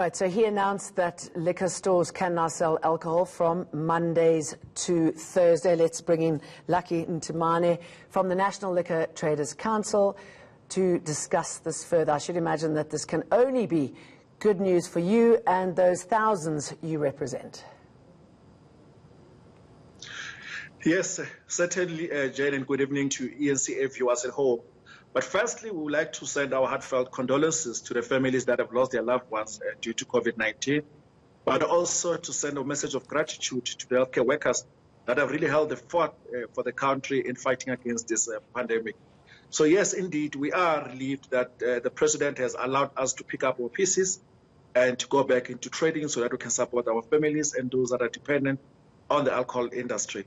Right, so he announced that liquor stores can now sell alcohol from Mondays to Thursday. Let's bring in Lucky Ntimane from the National Liquor Traders Council to discuss this further. I should imagine that this can only be good news for you and those thousands you represent. Yes, certainly, Jane, and good evening to ENCA viewers at home. But firstly, we would like to send our heartfelt condolences to the families that have lost their loved ones due to COVID-19, but also to send a message of gratitude to the healthcare workers that have really held the fort for the country in fighting against this pandemic. So yes, indeed, we are relieved that the president has allowed us to pick up our pieces and to go back into trading so that we can support our families and those that are dependent on the alcohol industry.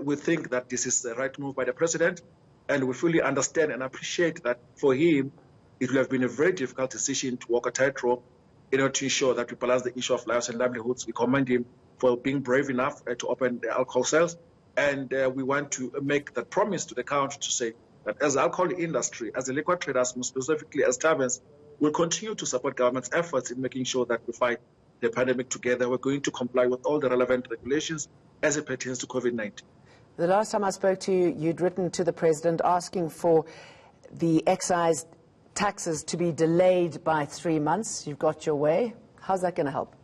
We think that this is the right move by the president, and we fully understand and appreciate that for him, it will have been a very difficult decision to walk a tightrope in order to ensure that we balance the issue of lives and livelihoods. We commend him for being brave enough to open the alcohol sales, and we want to make that promise to the country to say that as the alcohol industry, as the liquor traders, more specifically as taverns, we'll continue to support government's efforts in making sure that we fight the pandemic together. We're going to comply with all the relevant regulations as it pertains to COVID-19. The last time I spoke to you, you'd written to the president asking for the excise taxes to be delayed by 3 months. You've got your way. How's that going to help?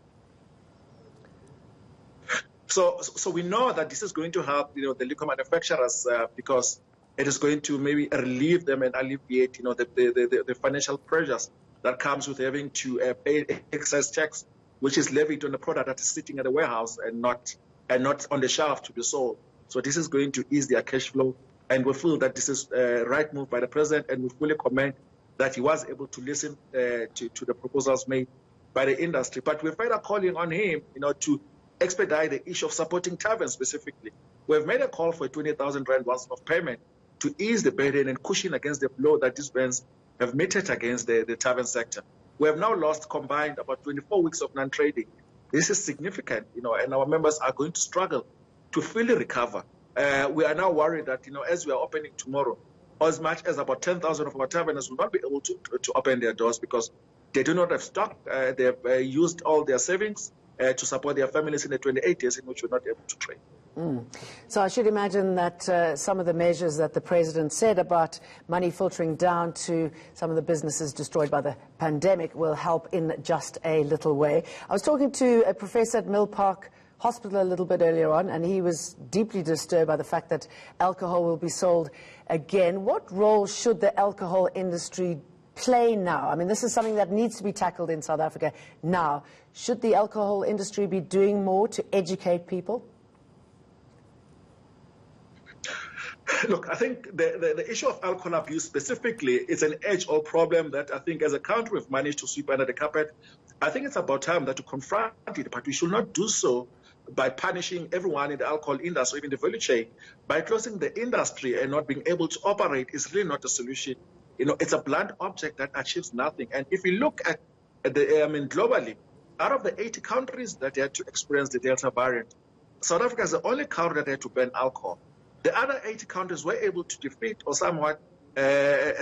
So we know that this is going to help, the liquor manufacturers because it is going to maybe relieve them and alleviate, the financial pressures that comes with having to pay excise tax, which is levied on the product that is sitting at the warehouse and not on the shelf to be sold. So this is going to ease their cash flow, and we feel that this is a right move by the president, and we fully commend that he was able to listen to the proposals made by the industry. But we're further calling on him, to expedite the issue of supporting taverns specifically. We've made a call for 20,000 rand once of payment to ease the burden and cushion against the blow that these brands have meted against the tavern sector. We have now lost combined about 24 weeks of non-trading. This is significant, and our members are going to struggle to fully recover. We are now worried that, as we are opening tomorrow, as much as about 10,000 of our taverners will not be able to open their doors because they do not have stock. They've used all their savings to support their families in the 28 days in which we're not able to trade. So I should imagine that some of the measures that the president said about money filtering down to some of the businesses destroyed by the pandemic will help in just a little way. I was talking to a professor at Mill Park Hospital a little bit earlier on, and he was deeply disturbed by the fact that alcohol will be sold again. What role should the alcohol industry play now? I mean, this is something that needs to be tackled in South Africa now. Should the alcohol industry be doing more to educate people? Look, I think the issue of alcohol abuse specifically is an age-old problem that I think as a country we've managed to sweep under the carpet. I think it's about time that to confront it, but we should not do so by punishing everyone in the alcohol industry, even the value chain. By closing the industry and not being able to operate is really not a solution. It's a blunt object that achieves nothing. And if you look at globally, out of the 80 countries that had to experience the Delta variant, South Africa is the only country that had to ban alcohol. The other 80 countries were able to defeat or somewhat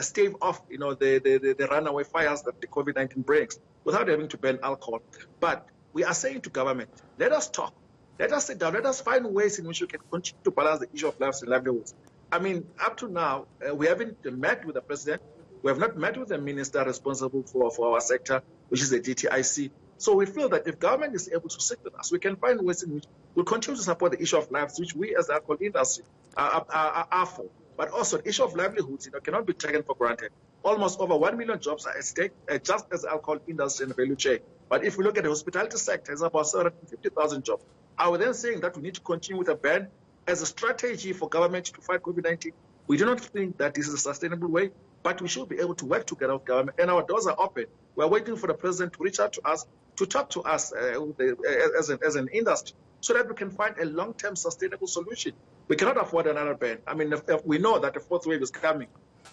stave off, the runaway fires that the COVID-19 brings without having to ban alcohol. But we are saying to government, let us talk. Let us sit down. Let us find ways in which we can continue to balance the issue of lives and livelihoods. I mean, up to now, we haven't met with the president. We have not met with the minister responsible for our sector, which is the DTIC. So we feel that if government is able to sit with us, we can find ways in which we'll continue to support the issue of lives, which we as the alcohol industry are for. But also the issue of livelihoods, cannot be taken for granted. Almost over 1 million jobs are at stake just as the alcohol industry and the value chain. But if we look at the hospitality sector, it's about 750,000 jobs. Are we then saying that we need to continue with a ban as a strategy for government to fight COVID-19? We do not think that this is a sustainable way, but we should be able to work together with government, and our doors are open. We're waiting for the president to reach out to us, to talk to us as an industry, so that we can find a long-term sustainable solution. We cannot afford another ban. I mean, if we know that the fourth wave is coming,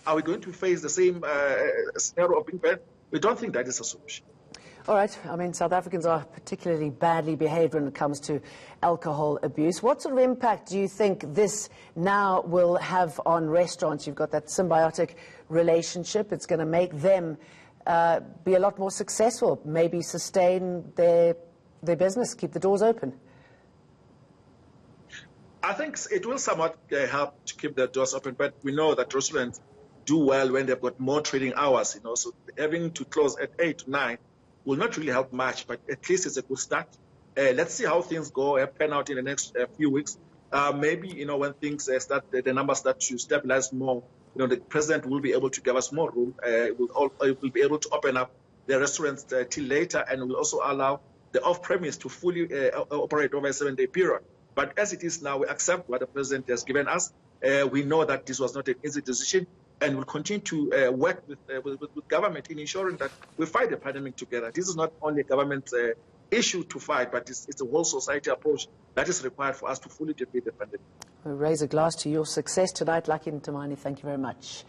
are we going to face the same scenario of being banned? We don't think that is a solution. All right. I mean, South Africans are particularly badly behaved when it comes to alcohol abuse. What sort of impact do you think this now will have on restaurants? You've got that symbiotic relationship. It's going to make them be a lot more successful, maybe sustain their business, keep the doors open? I think it will somewhat help to keep the doors open, but we know that restaurants do well when they've got more trading hours, so having to close at 8 to 9 will not really help much, but at least it's a good start. Let's see how things go, pan out in the next few weeks. Maybe, when things the numbers start to stabilize more, the president will be able to give us more room. We'll be able to open up the restaurants till later, and will also allow the off-premise to fully operate over a 7-day period. But as it is now, we accept what the president has given us. We know that this was not an easy decision, and we'll continue to work with government in ensuring that we fight the pandemic together. This is not only a government issue to fight, but it's a whole society approach that is required for us to fully defeat the pandemic. We raise a glass to your success tonight. Lucky Ntimane, thank you very much.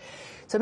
So